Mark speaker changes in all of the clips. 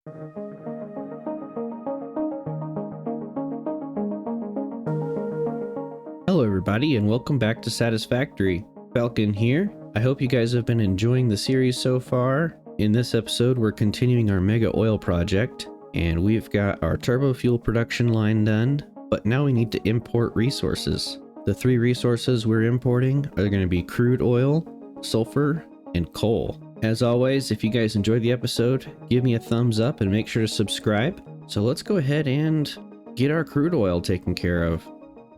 Speaker 1: Hello everybody and welcome back to Satisfactory. Falcon here. I hope you guys have been enjoying the series so far. In this episode we're continuing our mega oil project and we've got our turbo fuel production line done, but now we need to import resources. The three resources we're importing are going to be crude oil, sulfur, and coal. As always, if you guys enjoyed the episode, give me a thumbs up and make sure to subscribe. So let's go ahead and get our crude oil taken care of.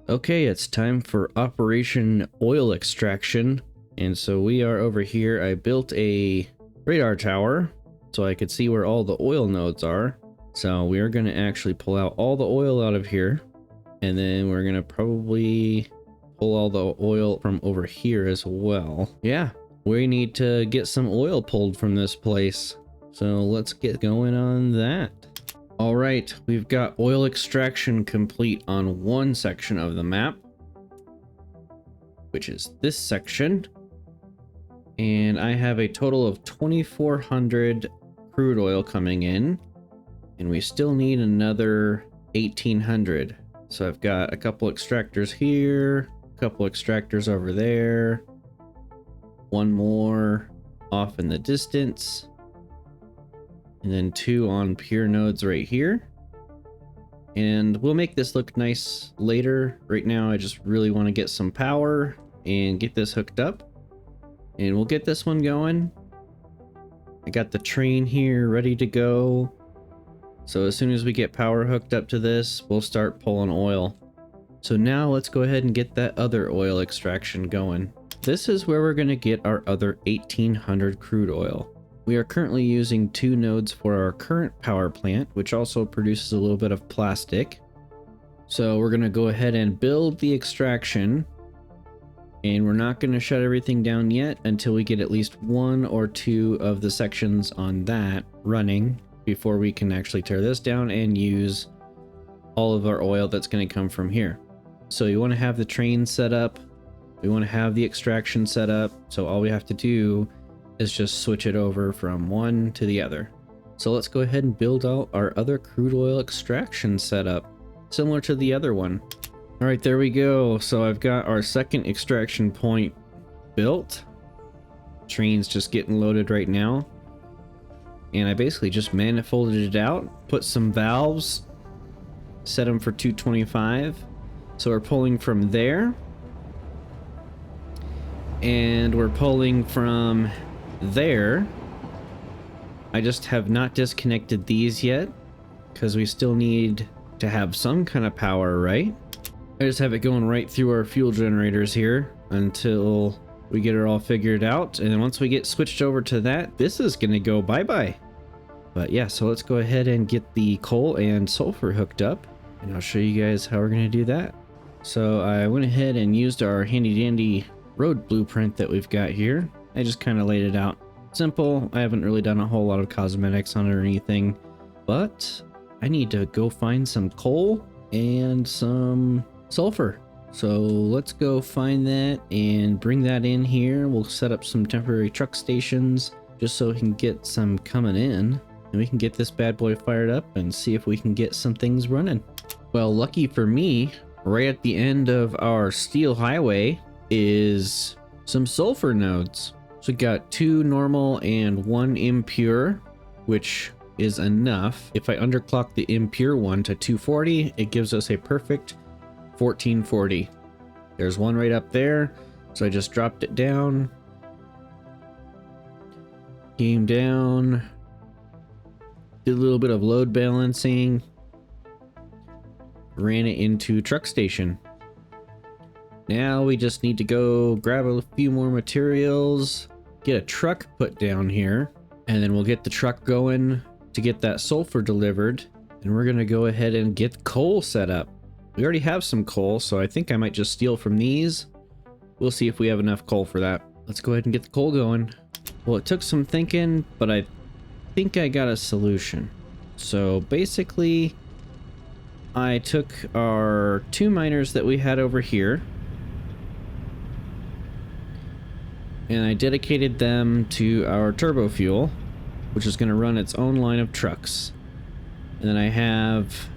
Speaker 1: Okay, it's time for Operation Oil Extraction. And so we are over here. I built a radar tower so I could see where all the oil nodes are. So we are going to actually pull out all the oil out of here. And then we're going to probably pull all the oil from over here as well. Yeah, we need to get some oil pulled from this place. So let's get going on that. All right, we've got oil extraction complete on one section of the map, which is this section. And I have a total of 2,400 crude oil coming in, and we still need another 1,800. So I've got a couple extractors here, a couple extractors over there, one more off in the distance, and then two on pure nodes right here. And we'll make this look nice later. Right now I just really want to get some power and get this hooked up, and we'll get this one going. I got the train here ready to go, so as soon as we get power hooked up to this, we'll start pulling oil. So now let's go ahead and get that other oil extraction going. This is where we're going to get our other 1,800 crude oil. We are currently using 2 nodes for our current power plant, which also produces a little bit of plastic. So we're going to go ahead and build the extraction, and we're not going to shut everything down yet until we get at least 1 or 2 of the sections on that running before we can actually tear this down and use all of our oil that's going to come from here. So you want to have the train set up, we want to have the extraction set up, so all we have to do is just switch it over from one to the other. So let's go ahead and build out our other crude oil extraction setup, similar to the other one. All right, there we go. So I've got our second extraction point built. Train's just getting loaded right now. And I basically just manifolded it out, put some valves, set them for 225. So we're pulling from there. And we're pulling from there. I just have not disconnected these yet because we still need to have some kind of power, right? I just have it going right through our fuel generators here until we get it all figured out, and then once we get switched over to that, this is gonna go bye-bye. But yeah, so let's go ahead and get the coal and sulfur hooked up, and I'll show you guys how we're gonna do that. So I went ahead and used our handy-dandy road blueprint that we've got here. I just kind of laid it out simple. I haven't really done a whole lot of cosmetics on it or anything, but I need to go find some coal and some sulfur. So let's go find that and bring that in here. We'll set up some temporary truck stations just so we can get some coming in, and we can get this bad boy fired up and see if we can get some things running. Well, lucky for me, right at the end of our steel highway is some sulfur nodes. So we got 2 normal and 1 impure, which is enough. If I underclock the impure one to 240, it gives us a perfect 1440. There's one right up there, so I just dropped it down, came down, did a little bit of load balancing, ran it into truck station. Now we just need to go grab a few more materials, get a truck put down here, and then we'll get the truck going to get that sulfur delivered, and we're gonna go ahead and get coal set up. We already have some coal, so I think I might just steal from these. We'll see if we have enough coal for that. Let's go ahead and get the coal going. Well, it took some thinking, but I think I got a solution. So basically, I took our 2 miners that we had over here, and I dedicated them to our turbo fuel, which is going to run its own line of trucks. And then I have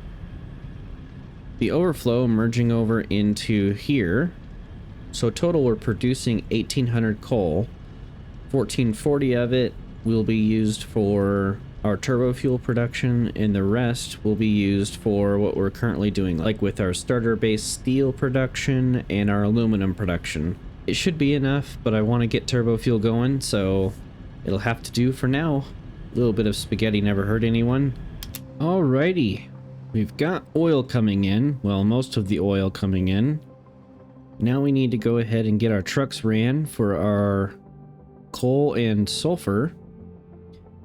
Speaker 1: the overflow merging over into here. So total we're producing 1800 coal. 1440 of it will be used for our turbo fuel production, and the rest will be used for what we're currently doing, like with our starter base steel production and our aluminum production. It should be enough, but I want to get turbo fuel going, so it'll have to do for now. A little bit of spaghetti never hurt anyone. Alrighty, we've got oil coming in, well, most of the oil coming in. Now we need to go ahead and get our trucks ran for our coal and sulfur.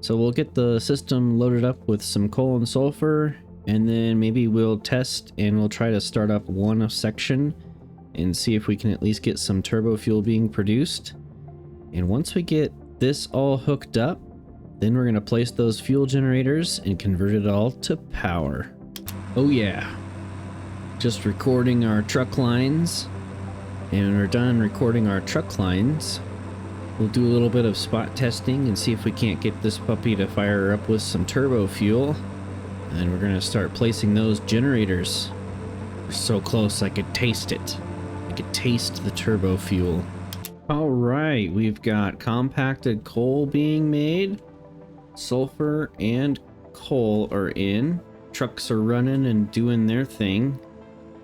Speaker 1: So we'll get the system loaded up with some coal and sulfur, and then maybe we'll test and we'll try to start up one section and see if we can at least get some turbo fuel being produced. And once we get this all hooked up, then we're going to place those fuel generators and convert it all to power. Oh yeah, just recording our truck lines. And when we're done recording our truck lines, we'll do a little bit of spot testing and see if we can't get this puppy to fire up with some turbo fuel. And we're going to start placing those generators. We're so close, I could taste it. I could taste the turbo fuel. All right, we've got compacted coal being made. Sulfur and coal are in. Trucks are running and doing their thing.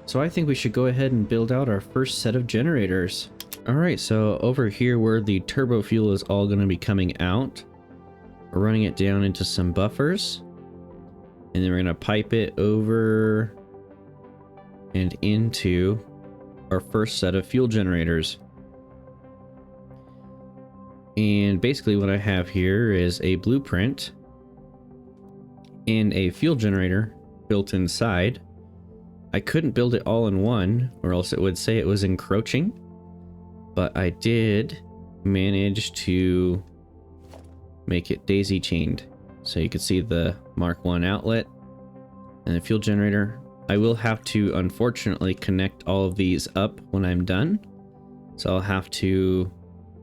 Speaker 1: So I think we should go ahead and build out our first set of generators. All right, so over here where the turbo fuel is all going to be coming out, we're running it down into some buffers, and then we're going to pipe it over and into our first set of fuel generators. And basically what I have here is a blueprint and a fuel generator built inside. I couldn't build it all in one, or else it would say it was encroaching, but I did manage to make it daisy chained. So you can see the Mark 1 outlet and the fuel generator. I will have to unfortunately connect all of these up when I'm done. So I'll have to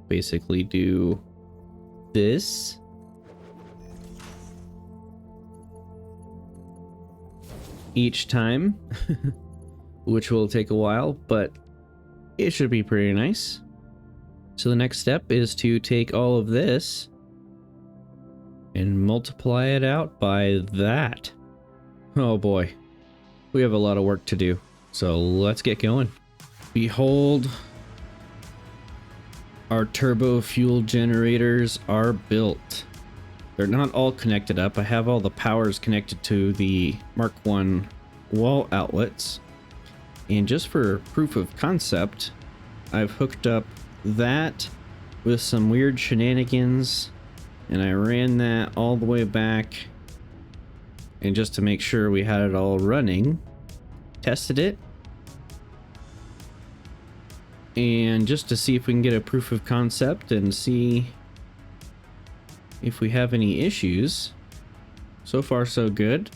Speaker 1: basically do this. Each time, which will take a while, but it should be pretty nice. So the next step is to take all of this and multiply it out by that. Oh boy, we have a lot of work to do, so let's get going. Behold, our turbo fuel generators are built. They're not all connected up. I have all the powers connected to the Mark 1 wall outlets. And just for proof of concept, I've hooked up that with some weird shenanigans, and I ran that all the way back. And just to make sure we had it all running, tested it. And just to see if we can get a proof of concept and see if we have any issues. So far so good.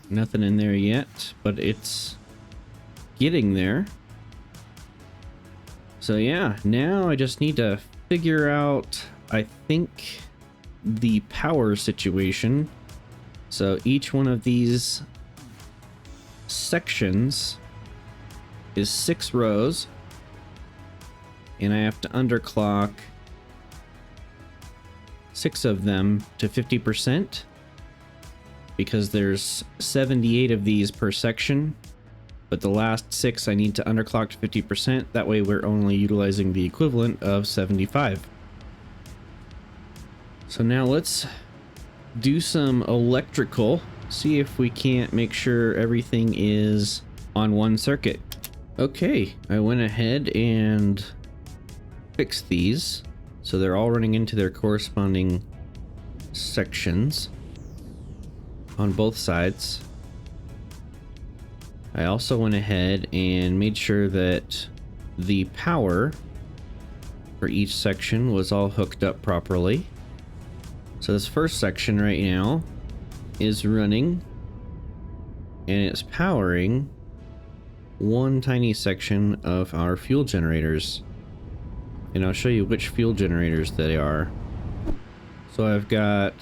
Speaker 1: Nothing in there yet, but it's getting there. So yeah, now I just need to figure out, I think, the power situation. So each one of these sections is 6 rows, and I have to underclock 6 of them to 50%, because there's 78 of these per section, but the last 6 I need to underclock to 50%. That way we're only utilizing the equivalent of 75. So now let's do some electrical, see if we can't make sure everything is on one circuit. Okay, I went ahead and fixed these. So they're all running into their corresponding sections on both sides. I also went ahead and made sure that the power for each section was all hooked up properly. So this first section right now is running, and it's powering one tiny section of our fuel generators. And I'll show you which fuel generators they are. So I've got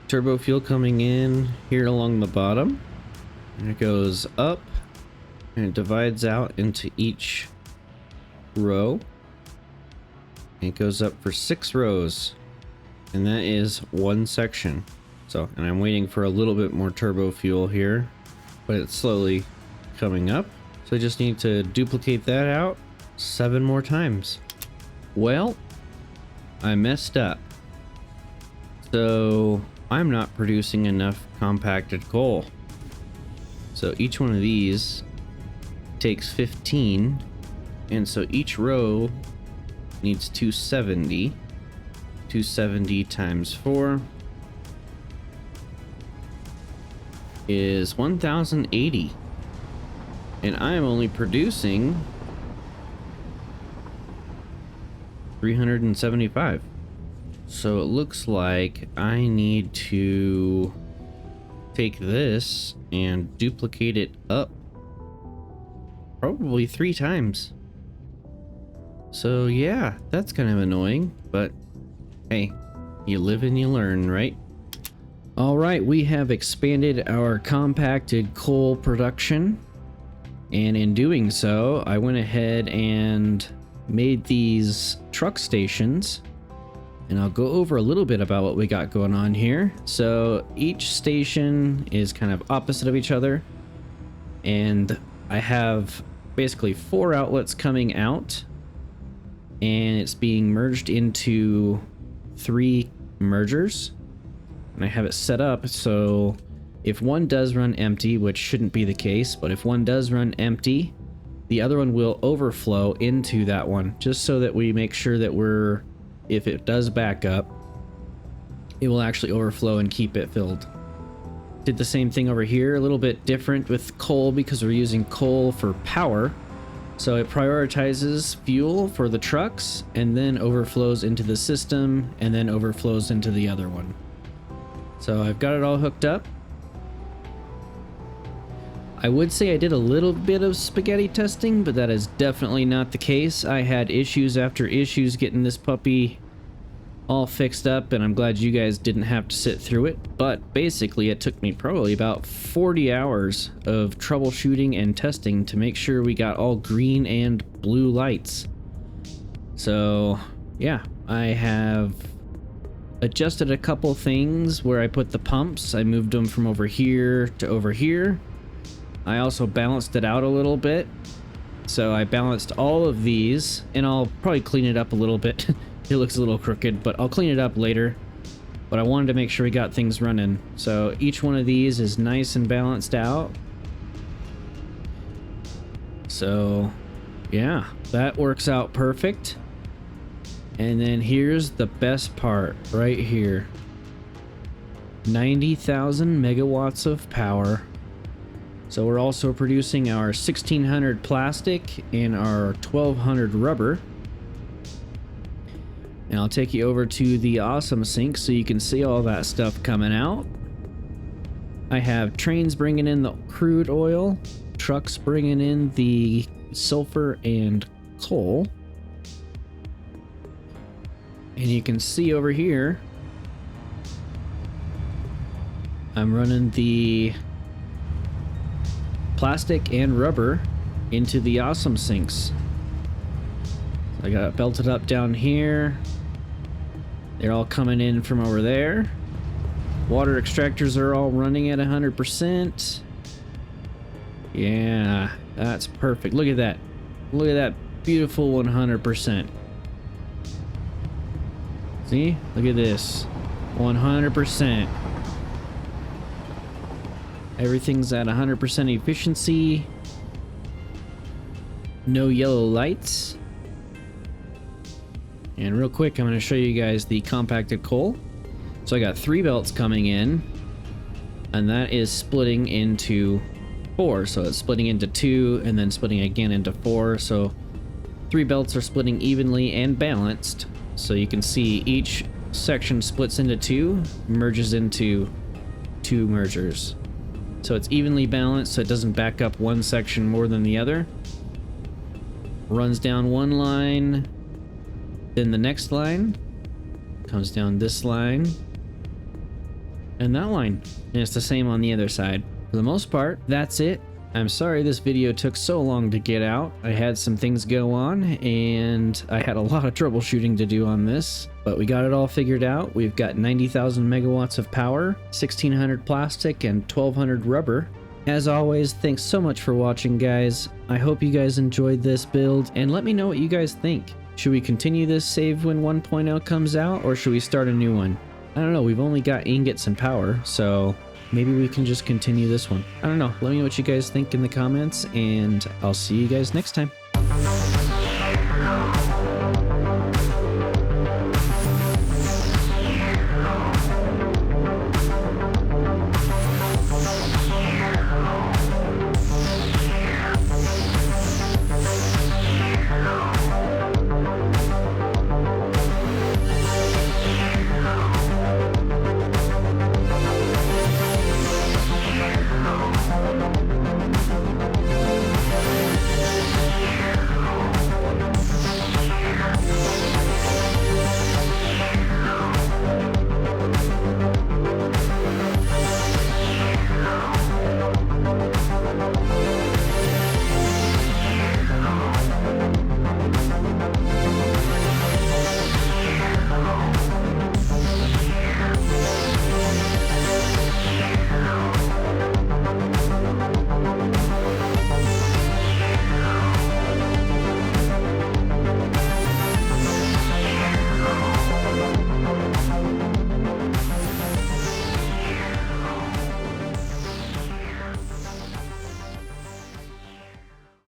Speaker 1: turbo fuel coming in here along the bottom, and it goes up and it divides out into each row. It goes up for 6 rows, and that is one section. So, and I'm waiting for a little bit more turbo fuel here, but it's slowly coming up. So I just need to duplicate that out 7 more times. Well, I messed up. So I'm not producing enough compacted coal. So each one of these takes 15, and so each row needs 270. 270 times 4 is 1080, and I am only producing 375. So it looks like I need to take this and duplicate it up probably 3 times. So yeah, that's kind of annoying, but hey, you live and you learn, right? All right, we have expanded our compacted coal production, and in doing so, I went ahead and made these truck stations, and I'll go over a little bit about what we got going on here. So each station is kind of opposite of each other, and I have basically 4 outlets coming out, and it's being merged into 3 mergers. And I have it set up so if one does run empty, which shouldn't be the case, but if one does run empty, the other one will overflow into that one, just so that we make sure that if it does back up, it will actually overflow and keep it filled. Did the same thing over here, a little bit different with coal because we're using coal for power. So it prioritizes fuel for the trucks and then overflows into the system and then overflows into the other one. So I've got it all hooked up. I would say I did a little bit of spaghetti testing, but that is definitely not the case. I had issues after issues getting this puppy all fixed up, and I'm glad you guys didn't have to sit through it. But basically it took me probably about 40 hours of troubleshooting and testing to make sure we got all green and blue lights. So yeah, I have adjusted a couple things where I put the pumps. I moved them from over here to over here. I also balanced it out a little bit. So I balanced all of these, and I'll probably clean it up a little bit. It looks a little crooked, but I'll clean it up later. But I wanted to make sure we got things running. So each one of these is nice and balanced out. So yeah, that works out perfect. And then here's the best part right here. 90,000 megawatts of power. So we're also producing our 1600 plastic and our 1200 rubber. And I'll take you over to the awesome sink so you can see all that stuff coming out. I have trains bringing in the crude oil, trucks bringing in the sulfur and coal. And you can see over here, I'm running the plastic and rubber into the awesome sinks. I got it belted up down here. They're all coming in from over there. Water extractors are all running at 100%. Yeah, that's perfect. Look at that. Look at that beautiful 100%. See? Look at this. 100%. Everything's at 100% efficiency. No yellow lights. And real quick, I'm going to show you guys the compacted coal. So I got 3 belts coming in, and that is splitting into 4. So it's splitting into 2 and then splitting again into 4. So 3 belts are splitting evenly and balanced. So you can see each section splits into 2, merges into 2 mergers. So it's evenly balanced, so it doesn't back up one section more than the other. Runs down one line, then the next line, comes down this line, and that line. And it's the same on the other side. For the most part, that's it. I'm sorry this video took so long to get out. I had some things go on and I had a lot of troubleshooting to do on this, but we got it all figured out. We've got 90,000 megawatts of power, 1600 plastic and 1200 rubber. As always, thanks so much for watching, guys. I hope you guys enjoyed this build, and let me know what you guys think. Should we continue this save when 1.0 comes out, or should we start a new one? I don't know, we've only got ingots and power, so maybe we can just continue this one. I don't know, let me know what you guys think in the comments, and I'll see you guys next time.